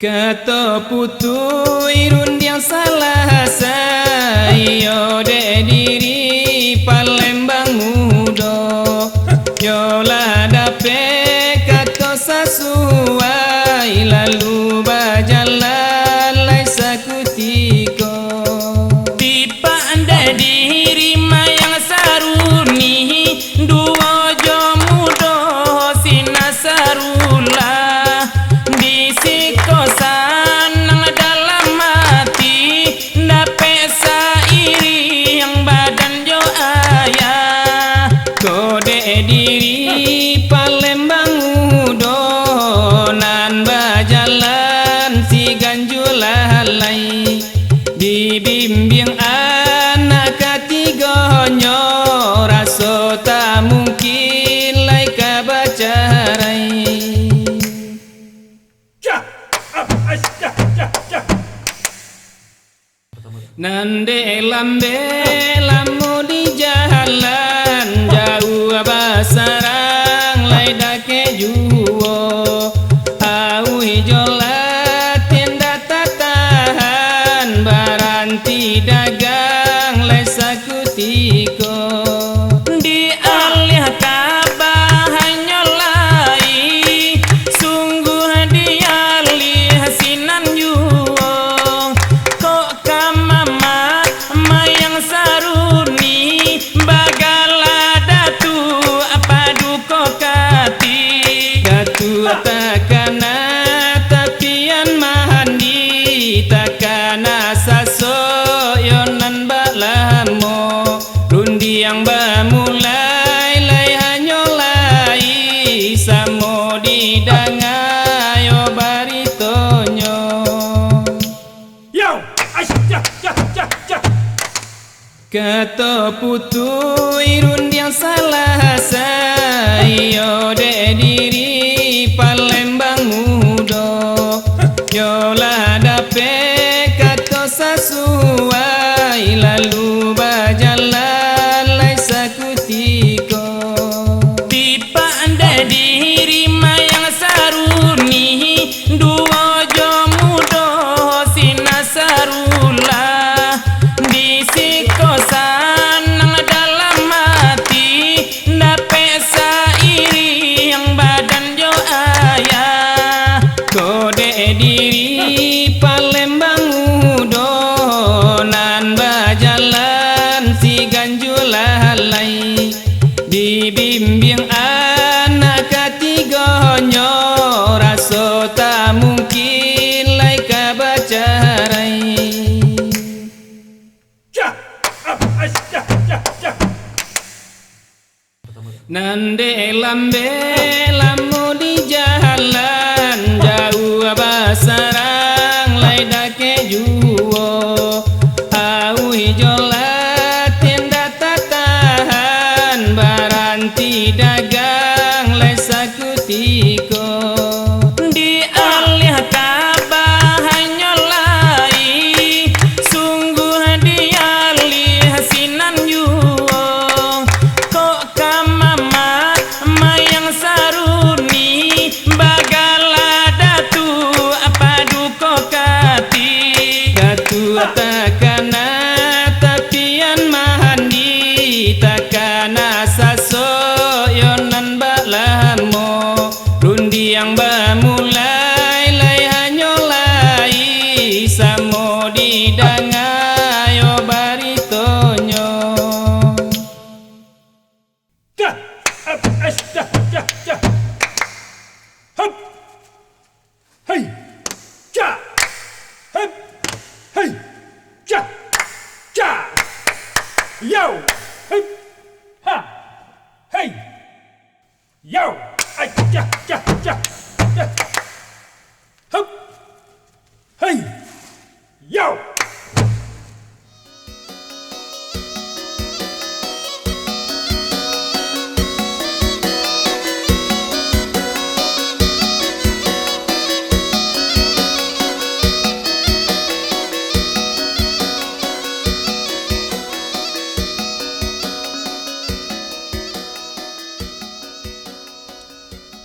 Kata putu irun yang salah sayo de diri Palembang muda yola dape kata sasuai lalu bajalan lai sakutiko tipa anda diri mayang saruni dua jomudo sina sarula di sikosan dalam mati dape sairi yang badan jo ayah kode diri Palembang mudo nan bajalan si ganjulalai dibimbing anak ketigonyo raso tak mungkin lai kabacarai nande lambe lamu di jalan jauh basarang lai dake juwo au hijola tenda tatahan baranti dagang lai sakutiko di alih kabah nyolai sungguh di alih hasinan juwo kok kamama mayang saruni bagala datu apa duko kati datu takana tapian mahandi takana sasoyonan balamo rundi yang bamulai lai hanyolai samo di dangayo baritonyo kata putu irun yang salah sayo de diri Palembang muda yola dape kata sasuai lalu bajalan lai sakutiko tipa anda diri mayang saruni dua jomudo sina sarula di sikosan dalam mati dape sairi yang badan jo ayah kode diri Palembang mudo nan bajalan si ganjulalai dibimbing anak ketigonyo raso tak mungkin lai kabacarai nande lambe lamu di jalan jauh basarang lai dake juwo au hijola tenda tatahan baranti dagang lai sakutiko di alih kabah nyolai sungguh di alih hasinan juwo kok kamama mayang saruni bagala datu apa duko kati datu takana tapian mahandi takana sasoyonan balamo rundi yang bamulai lai hanyolai samo di dangayo baritonyo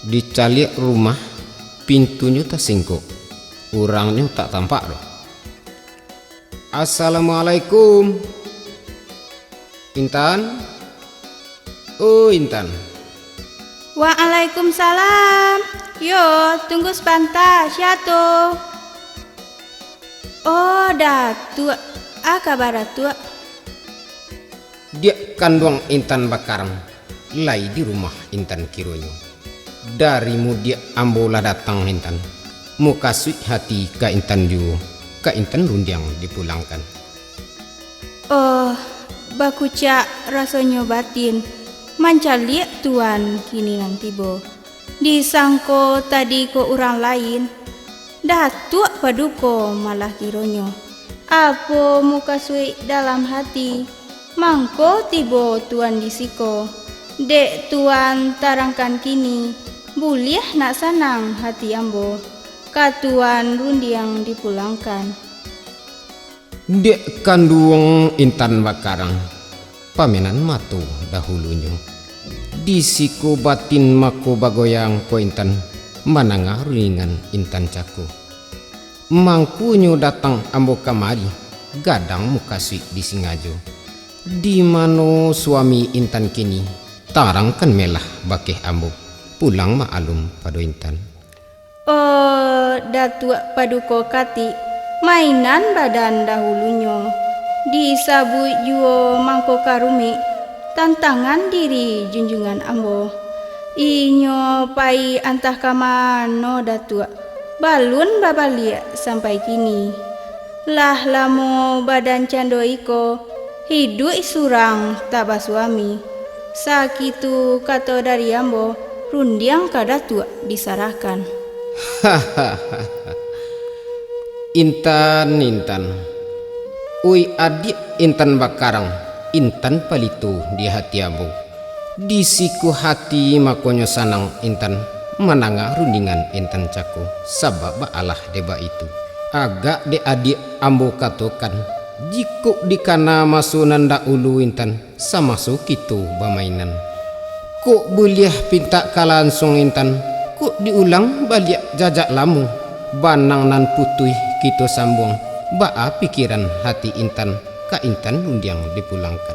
Di calik rumah pintunya tak singkuk. Orangnya tak tampak doh. Assalamualaikum. Intan. Oh Intan. Waalaikumsalam. Yo, tunggu sebentar, Syato. Oh, Datuk. Kabar Datuk? Dia kandung Intan Bakarang. Lai di rumah Intan Kironyo. Darimu dia ambola datang Intan. Muka suit hati ka Intan ju. Ka Intan rundiang dipulangkan. Oh, bakucak rasanya batin. Mancalik tuan kini nanti bo. Disangko tadi ko orang lain. Datuk paduko malah kironyo. Apa muka suik dalam hati. Mangko tibo tuan disiko. Dek tuan tarangkan kini. Boleh nak sanang hati ambo. Katuan rundiang dipulangkan. Dek kandung Intan Bakarang. Pamenan matu dahulunya. Disiko batin mako bagoyang ko Intan. Mananga ringan Intan cako. Mangkunyo datang ambo kamari. Gadang muka suik di Singajo. Di mano suami Intan kini. Tarangkan melah bakeh ambo. Pulang maalum pado Intan. Oh, Datuk paduko kati. Mainan badan dahulunya. Disabui juo mangko karumi. Tantangan diri junjungan ambo. Inyo pai antah kamano Datuk. Balun babalik sampai kini. Lah lamo badan cando iko. Hidup surang tabah suami. Sakitu kato dari ambo. Rundiang ka Datuk disarahkan. Intan. Ui adik Intan Bakarang. Intan palito di hati ambo. Di siku hati makonyo sanang Intan. Mananga rundingan Intan cako. Sabab baalah deba itu. Agak de adik ambo katokan. Jiko dikana masunan da ulu Intan. Samasuk itu bamainan. Kok boleh pinta ka langsung Intan. Kok diulang balik jajak lamu. Banang nan putui kita sambung. Baa pikiran hati Intan. Ka Intan rundiang dipulangkan.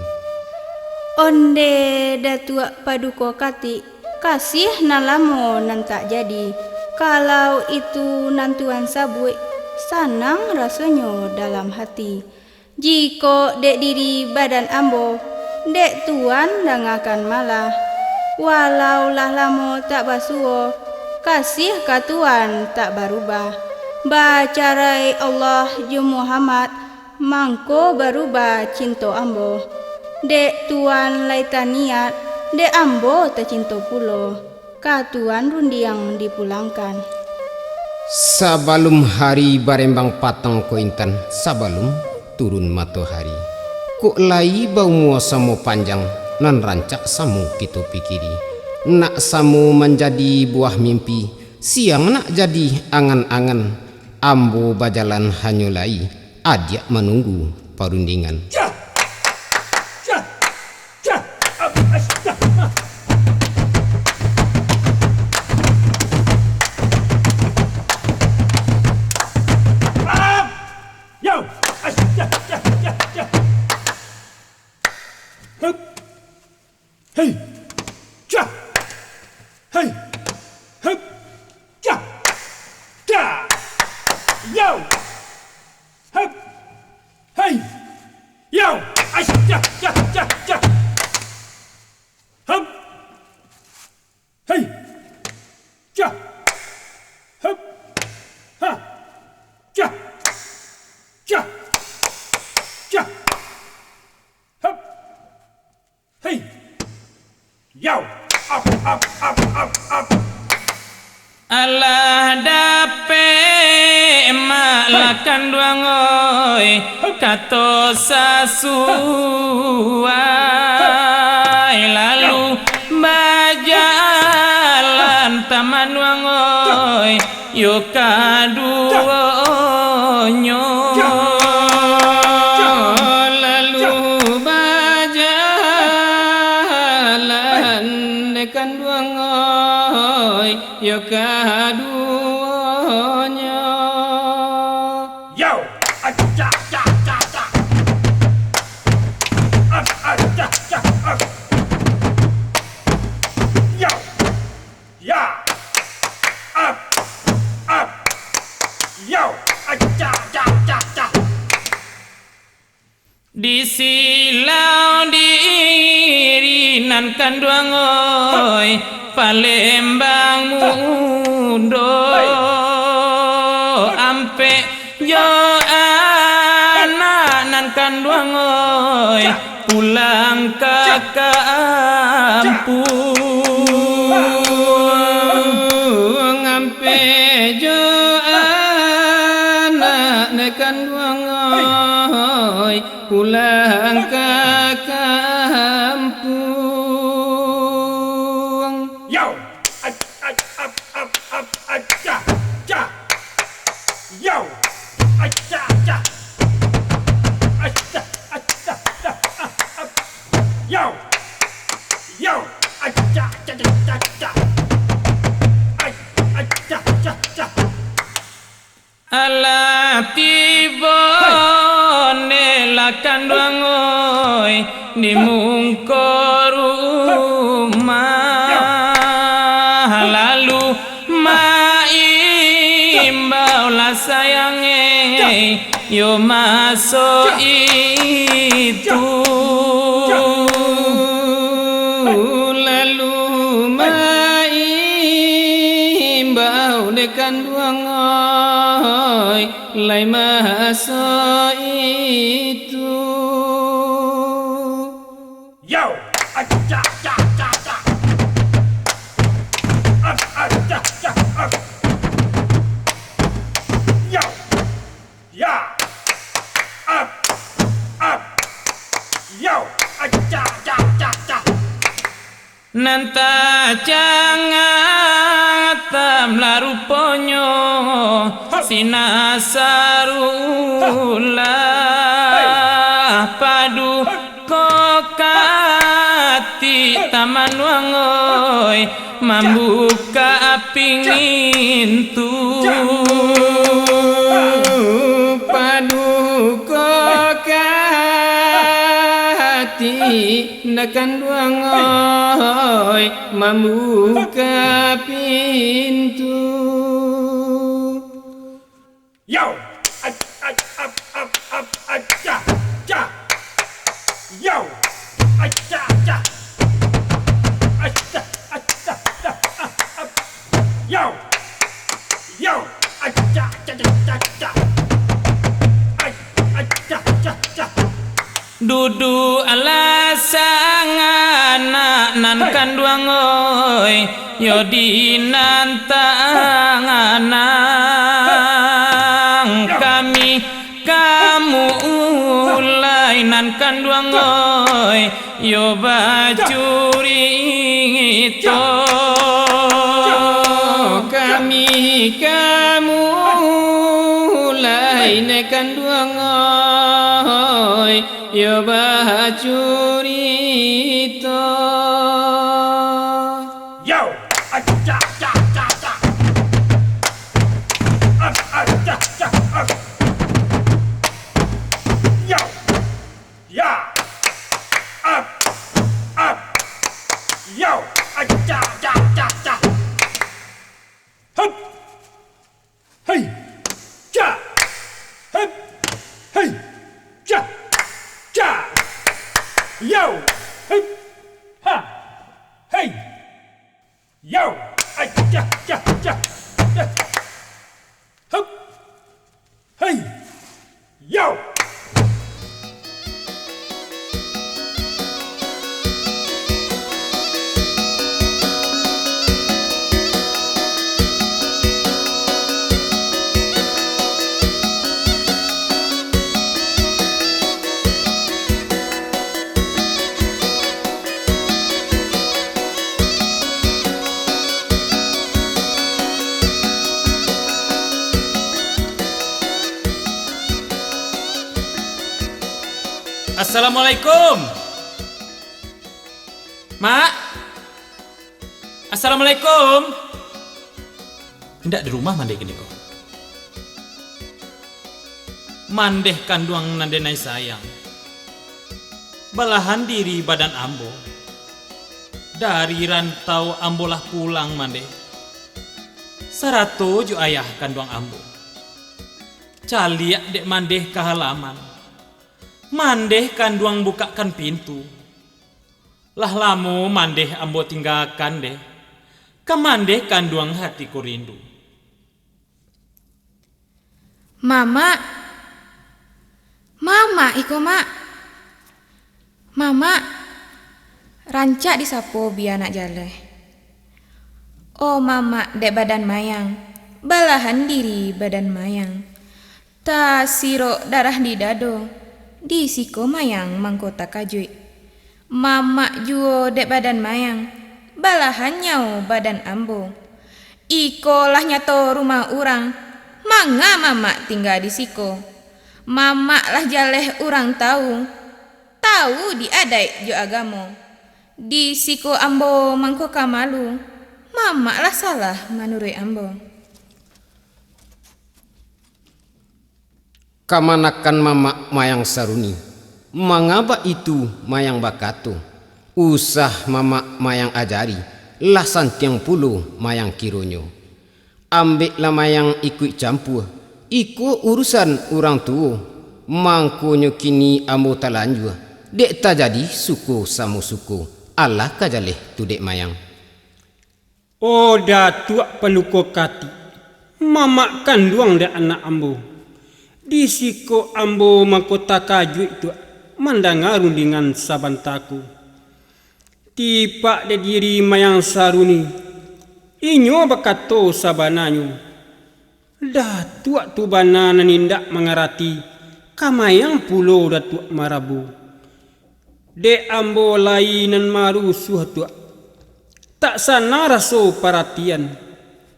Onde Datuk paduko kati. Kasih nalamo nan tak jadi. Kalau itu nantuan sabui. Sanang rasanya dalam hati. Jiko dek diri badan ambo. Dek tuan dangakan malah. Walau lah lamo tak basuo. Kasih katuan tak berubah. Bacarai Allah ju Muhammad. Mangko berubah cinta ambo. Dek tuan laita niat. Dek ambo tak cinta pulo. Katuan rundiang dipulangkan. Sabalum hari barembang patang ko Intan. Sabalum turun matahari. Kok lai bau mua samu panjang. Nan rancak samu kita pikiri. Nak samu menjadi buah mimpi. Siang nak jadi angan-angan. Ambo bajalan hanyulai. Adia menunggu perundingan. Hey! Ja! Hey! Hup! Ja! Ja! Yo! Hup! Hey! Yo! Ay! Ja! Ja! Ja! Ja! Hup! Hey! Ja! Hup! Ha! Ja! Ja! Ja! Hup! Hey! Yo, up, up, up, up, up. Allah dape malakan duangoy kato sasuai lalu bajalan taman duangoy yo kaduonyo yo kaduanya Yo, aja, ja, ja, ja. Ja, ja, Yo, ya, up, yo, aja, ja, ja, ja. Di silau diirinan kanduangoy Palembang mundo ampe yo anak nan kanduangoy pulang ke kampung ampe yo anak nan kanduangoy pulang ke kampung. Yo, aja, ja. Yo, aja, ja. Yo, aja, ja, ja, ja. Aja, ja, ja. Ala tiba nela kanduangoy di mungko rumah lalu maimbau lah sayange yo masuk itu lalu maimbau de kanduangoy lai masuk itu. Yo, aja, ja, ja, ja. Aja, ja, Yo, ya, up. Yo, aja, ja, ja, ja. Nanta jangan tamlah ruponyo sinasarulah padu kokati taman wangoy membuka pintu padu kokati nakan wangoy membuka pintu. Yo, aja, ja. Yo, aja, ja. Yo, aja, ja, ja. Aja, ja. Dudu alasangan nan kanduangoy yo dinantanganang kami kamu ulainan kanduangoy yo bacuri itu kami kamu ulainan kanduangoy yo bacuri itu. Yo, aja, ja, ja, ja. Aja, ja. Yo, ya, up. Yo, aja, ja, ja, ja. Hup, hey, ja, hup, hey, ja. Yo, hup, ha, hey. Yo, aja, ja. Hup, hey, yo. Assalamualaikum. Mak. Assalamualaikum. Tidak di rumah mandi gini kok. mandeh kanduang nandenai sayang. Balahan diri badan ambo. Dari rantau ambolah pulang mandeh. Sarato ju ayah kanduang ambo. Caliak dek mandeh ke halaman. Mandeh kanduang bukakan pintu. Lah lamo mandeh ambo tinggalkan deh. Kamandeh kanduang hatiku rindu. Mama iko mak. Mama rancak disapo biar anak jaleh. Oh mama dek badan mayang. Balahan diri badan mayang. Ta siro darah di dado. Di siko mayang mangkota kajui. Mama juo dek badan mayang. Balahan nyau badan ambo. Iko lah nyato rumah urang. Manga mama tinggal di siko. Mama lah jaleh urang tahu diadai jo agamo. Di siko ambo mangko kamalu. Mama lah salah menurut ambo. Kamanakan mama mayang saruni. Mangaba itu mayang bakato. Usah mama mayang ajari. Lah santiang puluh mayang kironyo. Ambek lah mayang ikut campur. Iku urusan orang tua. Mangkonyo kini ambo talanjua. Dek tak jadi suku samu suku. Allah kajaleh tu dek mayang. Oh datuk peluko kati. Mama kanduang dek anak ambo. Di siko ambo makota kaju itu mandangarun dengan sabantaku. Tipak de diri mayang saruni. Inyo bakato sabananyo. Datuk tu banana nindak mengarati. Kamayang pulo datuk marabu. De ambo lainan maru suatu. Tak sana raso perhatian.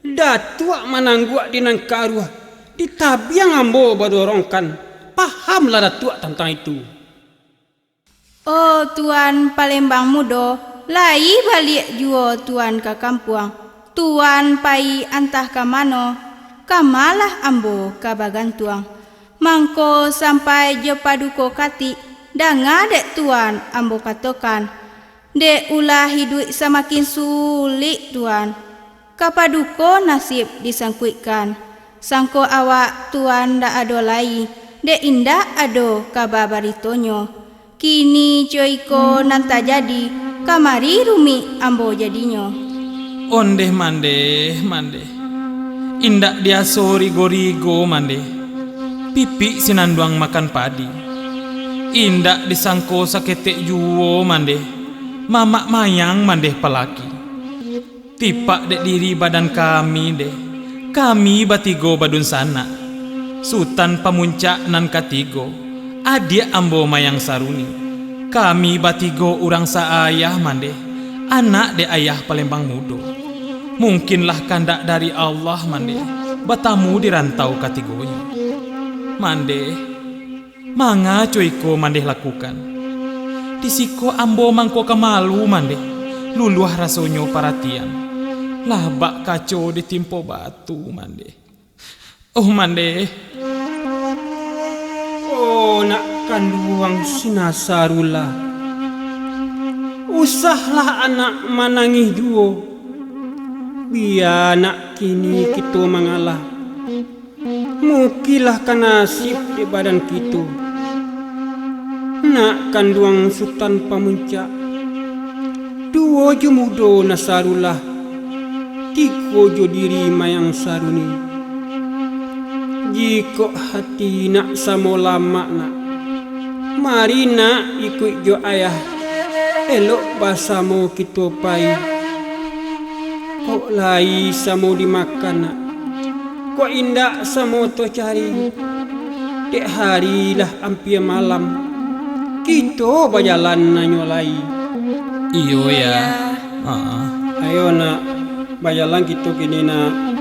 Datuk manangguak dinang karuah. Ditabiang ambo badorongkan. Pahamlah datuk tentang itu. Oh Tuan Palembang mudo, lai balik juo Tuan ke kampung. Tuan pai antah ke mano. Kamalah ambo kabagantuang. Mangko sampai jo paduko kati. Danga dek Tuan ambo katokan. Dek ulah hidup semakin sulit Tuan. Kapaduko nasib disangkuikan. Sangko awak Tuan dak ado lai. Dek indah ado kababaritonyo. Kini joiko nanta jadi. Kamari rumi ambo jadinya. Ondeh mandeh. Indak dia sori gorigo mande. Pipi sinanduang makan padi. Indak disangko saketek juwo mande. Mama mayang mande pelaki. Tipak dek diri badan kami deh. Kami batigo badun sana. Sultan pamuncak nan katigo. Adia ambo mayang saruni. Kami batigo urang saayah mande. Anak de ayah Palembang mudo. Mungkinlah kandak dari Allah mande. Batamu dirantau katigonya. Mande. Manga cuiko mande lakukan. Disiko ambo mangko kamalu mande. Luluah rasonyo paratian. Labak kaco ditimpo batu mande. Oh mande. Oh nak kanduang sinasarula. Usahlah anak manangih duo. Biar nak kini kita mengalah. Mukilah kan nasib di badan kita. Nak kanduang Sultan Pamuncak. Dua jo mudo nasarullah. Tiga jo diri mayang saruni. Jika hati nak samo lama nak. Mari nak ikut jo ayah. Elok basamo kita pai. Kok lai samo dimakan nak. Kok indak samo to cari. Dek hari lah hampir malam. Kita berjalan nanyo lai. Iyo ya. Ayo nak. Berjalan kita kini nak.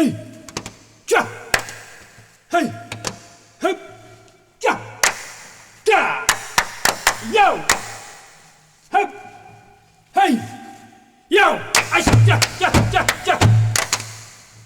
Hei! Cah! Hei!